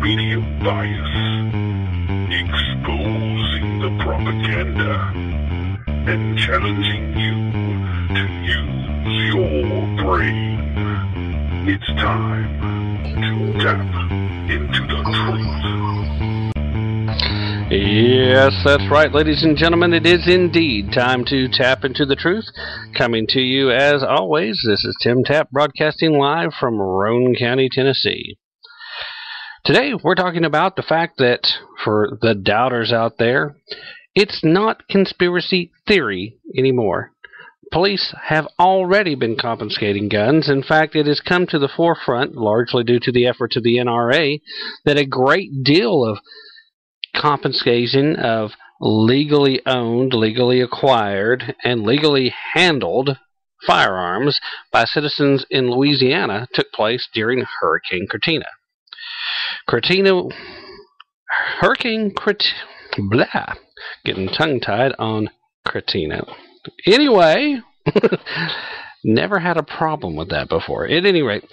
media bias, exposing the propaganda, and challenging you to use your brain. It's time to tap into the truth. Yes, that's right, ladies and gentlemen. It is indeed time to tap into the truth. Coming to you, as always, this is Tim Tapp, broadcasting live from Roane County, Tennessee. Today, we're talking about the fact that, for the doubters out there, it's not conspiracy theory anymore. Police have already been confiscating guns. In fact, it has come to the forefront, largely due to the efforts of the NRA, that a great deal of confiscation of legally owned, legally acquired, and legally handled firearms by citizens in Louisiana took place during Hurricane Katrina. Getting tongue-tied on Katrina. Anyway, never had a problem with that before. At any rate,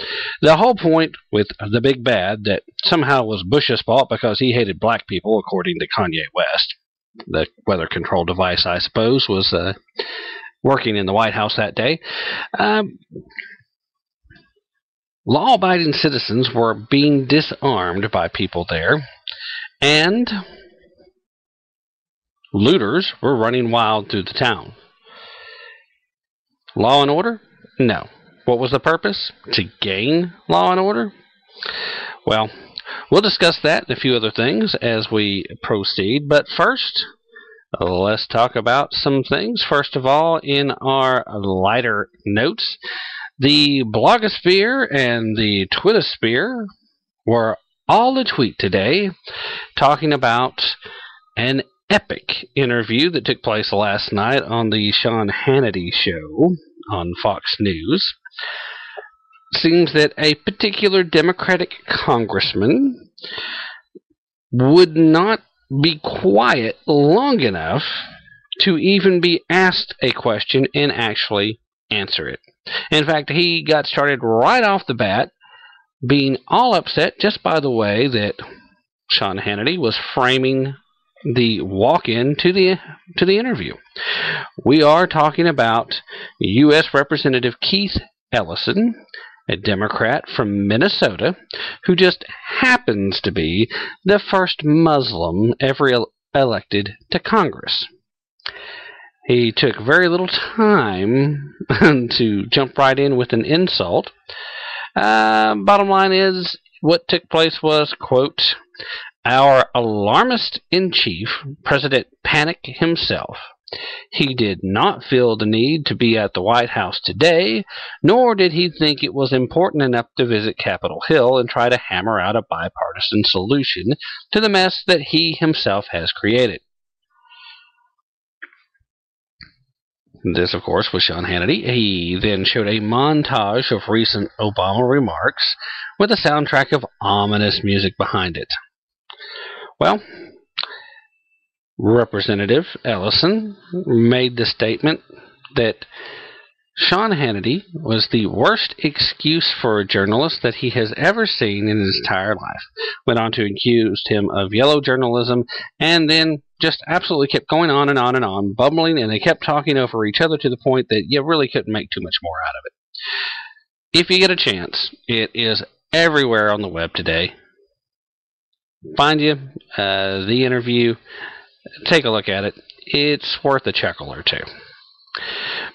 the whole point with the big bad that somehow was Bush's fault because he hated black people, according to Kanye West, the weather control device, I suppose, was working in the White House that day. Law-abiding citizens were being disarmed by people there, and looters were running wild through the town. Law and order? No. What was the purpose? To gain law and order? Well, we'll discuss that and a few other things as we proceed. But first, let's talk about some things. First of all, in our lighter notes, the blogosphere and the Twittersphere were all a tweet today talking about an epic interview that took place last night on the Sean Hannity show on Fox News. Seems that a particular Democratic congressman would not be quiet long enough to even be asked a question and actually answer it. In fact, he got started right off the bat being all upset just by the way that Sean Hannity was framing the walk-in to the interview. We are talking about U.S. Representative Keith Ellison, a Democrat from Minnesota, who just happens to be the first Muslim ever elected to Congress. He took very little time to jump right in with an insult. Bottom line is, what took place was, quote, "Our alarmist-in-chief, President Panic himself. He did not feel the need to be at the White House today, nor did he think it was important enough to visit Capitol Hill and try to hammer out a bipartisan solution to the mess that he himself has created." This, of course, was Sean Hannity. He then showed a montage of recent Obama remarks with a soundtrack of ominous music behind it. Well, Representative Ellison made the statement that Sean Hannity was the worst excuse for a journalist that he has ever seen in his entire life. Went on to accuse him of yellow journalism, and then just absolutely kept going on and on and on, bumbling, and they kept talking over each other to the point that you really couldn't make too much more out of it. If you get a chance, it is everywhere on the web today. Find you the interview, take a look at it. It's worth a chuckle or two.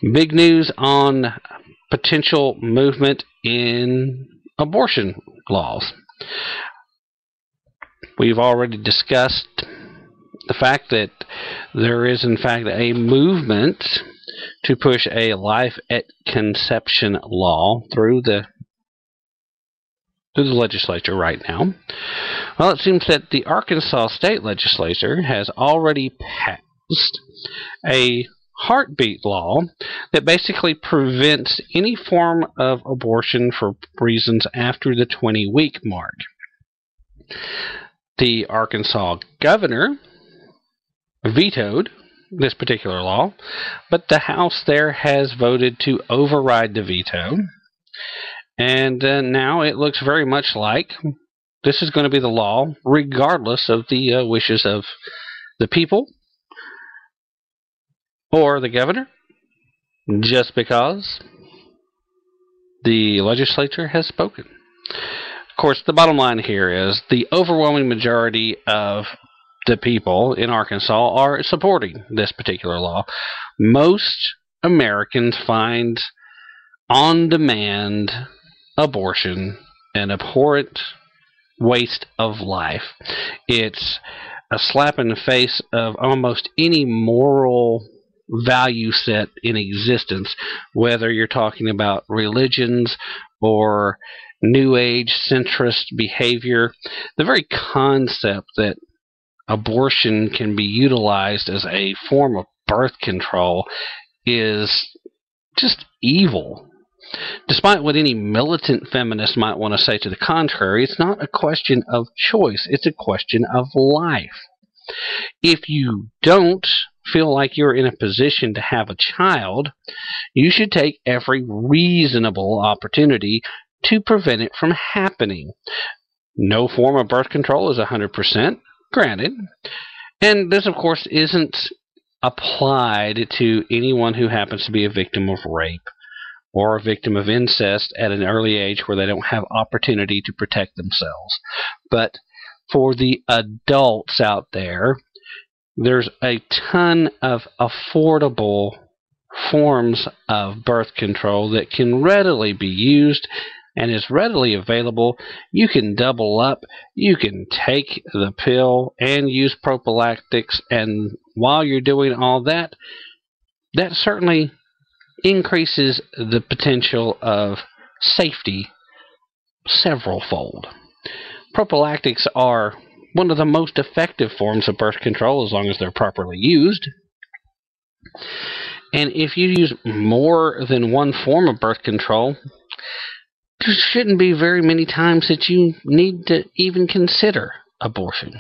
Big news on potential movement in abortion laws. We've already discussed the fact that there is, in fact, a movement to push a life at conception law through the legislature right now. Well, it seems that the Arkansas state legislature has already passed a heartbeat law that basically prevents any form of abortion for reasons after the 20-week mark. The Arkansas governor vetoed this particular law, but the House there has voted to override the veto, and now it looks very much like this is going to be the law regardless of the wishes of the people or the governor, just because the legislature has spoken. Of course, the bottom line here is the overwhelming majority of the people in Arkansas are supporting this particular law. Most Americans find on-demand abortion an abhorrent waste of life. It's a slap in the face of almost any moral value set in existence, whether you're talking about religions or New Age centrist behavior. The very concept that abortion can be utilized as a form of birth control is just evil. Despite what any militant feminist might want to say to the contrary, it's not a question of choice, it's a question of life. If you don't feel like you're in a position to have a child, you should take every reasonable opportunity to prevent it from happening. No form of birth control is 100%, granted. And this, of course, isn't applied to anyone who happens to be a victim of rape or a victim of incest at an early age where they don't have opportunity to protect themselves. But for the adults out there, there's a ton of affordable forms of birth control that can readily be used and is readily available. You can double up, you can take the pill and use prophylactics, and while you're doing all that, that certainly increases the potential of safety several-fold. Prophylactics are one of the most effective forms of birth control as long as they're properly used. And if you use more than one form of birth control, there shouldn't be very many times that you need to even consider abortion.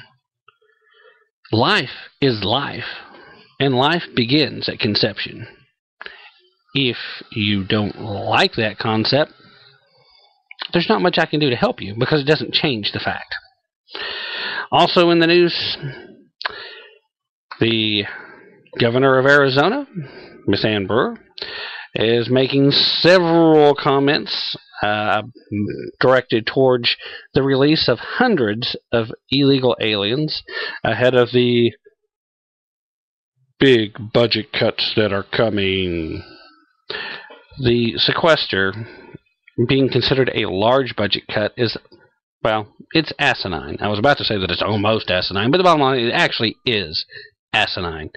Life is life, and life begins at conception. If you don't like that concept, there's not much I can do to help you because it doesn't change the fact. Also in the news, the governor of Arizona, Miss Ann Brewer, is making several comments directed towards the release of hundreds of illegal aliens ahead of the big budget cuts that are coming. The sequester, being considered a large budget cut, is, well, it's asinine. I was about to say that it's almost asinine, but the bottom line is it actually is asinine.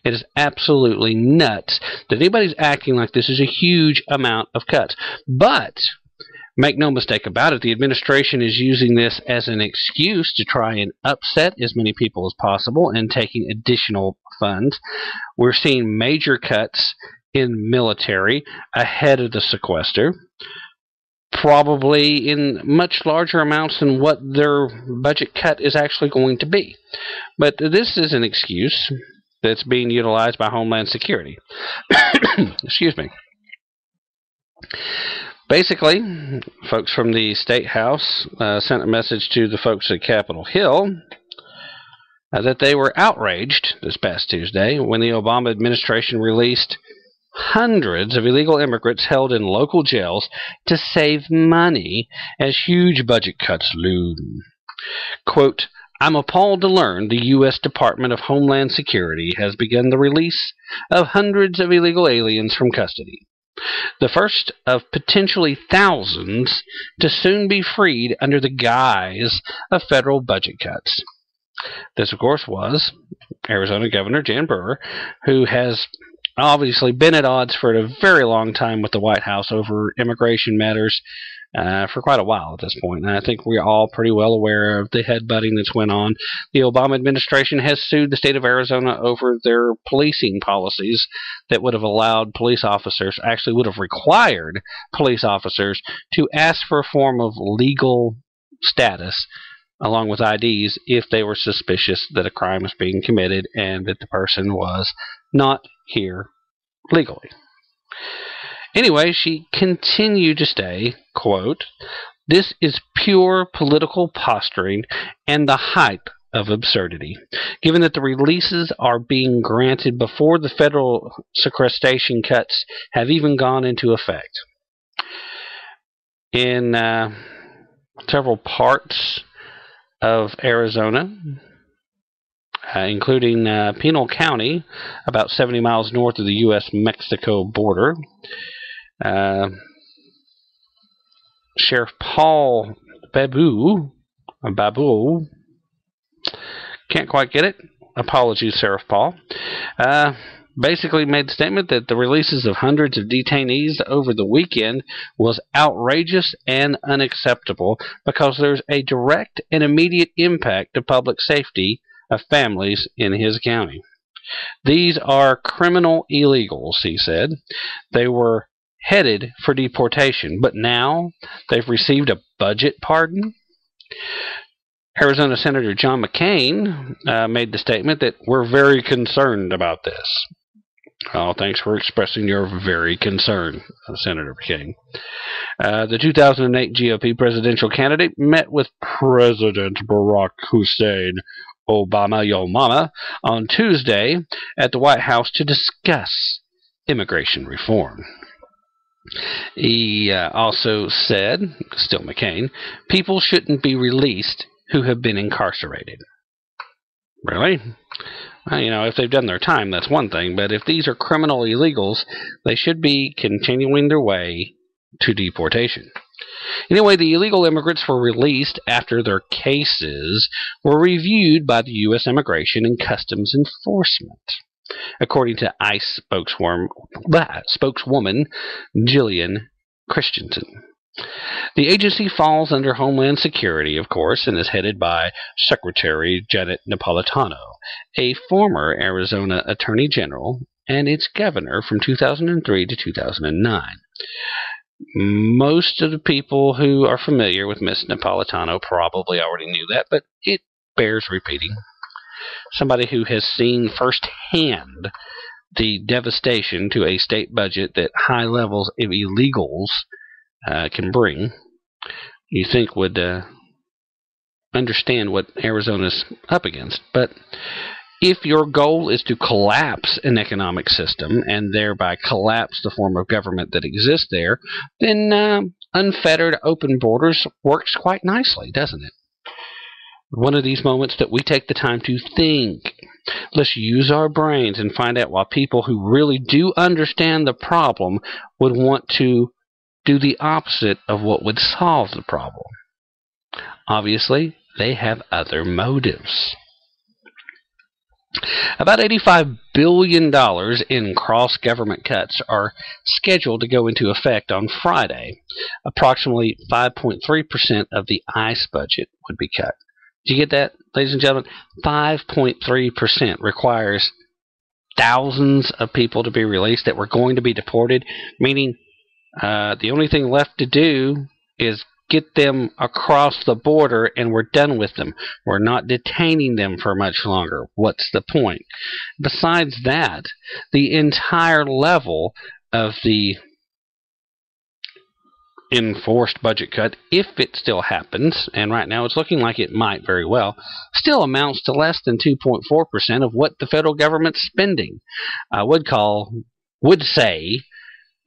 It is absolutely nuts that anybody's acting like this is a huge amount of cuts. But make no mistake about it, the administration is using this as an excuse to try and upset as many people as possible and taking additional funds. We're seeing major cuts in military ahead of the sequester, probably in much larger amounts than what their budget cut is actually going to be. But this is an excuse that's being utilized by Homeland Security. Excuse me. Basically, folks from the State House sent a message to the folks at Capitol Hill that they were outraged this past Tuesday when the Obama administration released hundreds of illegal immigrants held in local jails to save money as huge budget cuts loom. Quote, "I'm appalled to learn the U.S. Department of Homeland Security has begun the release of hundreds of illegal aliens from custody. The first of potentially thousands to soon be freed under the guise of federal budget cuts." This, of course, was Arizona Governor Jan Brewer, who has obviously been at odds for a very long time with the White House over immigration matters for quite a while at this point. And I think we're all pretty well aware of the headbutting that's went on. The Obama administration has sued the state of Arizona over their policing policies that would have allowed police officers, actually would have required police officers to ask for a form of legal status along with IDs if they were suspicious that a crime was being committed and that the person was not here legally. Anyway, she continued to say, quote, This is pure political posturing and the height of absurdity, given that the releases are being granted before the federal sequestration cuts have even gone into effect. In several parts of Arizona, including Pinal County, about 70 miles north of the U.S.-Mexico border, Sheriff Paul Babu, can't quite get it. Apologies, Sheriff Paul. Basically made the statement that the releases of hundreds of detainees over the weekend was outrageous and unacceptable because there's a direct and immediate impact to public safety of families in his county. These are criminal illegals, he said. They were headed for deportation, but now they've received a budget pardon. Arizona Senator John McCain made the statement that we're very concerned about this. Oh, thanks for expressing your very concern, Senator McCain. The 2008 GOP presidential candidate met with President Barack Hussein Obama, yo mama, on Tuesday at the White House to discuss immigration reform. He also said, still McCain, people shouldn't be released who have been incarcerated. Really? Well, if they've done their time, that's one thing, but if these are criminal illegals, they should be continuing their way to deportation. Anyway, the illegal immigrants were released after their cases were reviewed by the U.S. Immigration and Customs Enforcement, according to ICE spokeswoman Jillian Christensen. The agency falls under Homeland Security, of course, and is headed by Secretary Janet Napolitano, a former Arizona Attorney General and its governor from 2003 to 2009. Most of the people who are familiar with Ms. Napolitano probably already knew that, but it bears repeating. Somebody who has seen firsthand the devastation to a state budget that high levels of illegals can bring, you think would understand what Arizona's up against. But if your goal is to collapse an economic system and thereby collapse the form of government that exists there, then unfettered open borders works quite nicely, doesn't it? One of these moments that we take the time to think. Let's use our brains and find out why people who really do understand the problem would want to do the opposite of what would solve the problem. Obviously, they have other motives. About $85 billion in cross-government cuts are scheduled to go into effect on Friday. Approximately 5.3% of the ICE budget would be cut. Did you get that, ladies and gentlemen? 5.3% requires thousands of people to be released that were going to be deported, meaning the only thing left to do is get them across the border and we're done with them. We're not detaining them for much longer. What's the point? Besides that, the entire level of the enforced budget cut, if it still happens, and right now it's looking like it might very well, still amounts to less than 2.4% of what the federal government's spending. I would say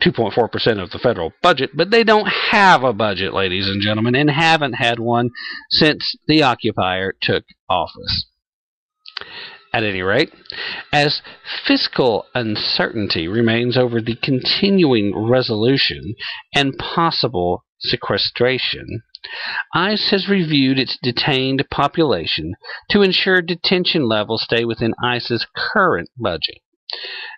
2.4% of the federal budget, but they don't have a budget, ladies and gentlemen, and haven't had one since the occupier took office. At any rate, as fiscal uncertainty remains over the continuing resolution and possible sequestration, ICE has reviewed its detained population to ensure detention levels stay within ICE's current budget.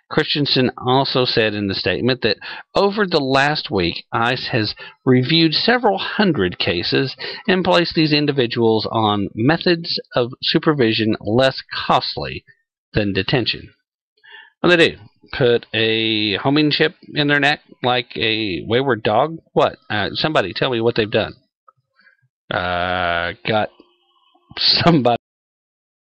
Christensen also said in the statement that over the last week, ICE has reviewed several hundred cases and placed these individuals on methods of supervision less costly than detention. What do they do? Put a homing chip in their neck like a wayward dog? What? Somebody tell me what they've done. Got somebody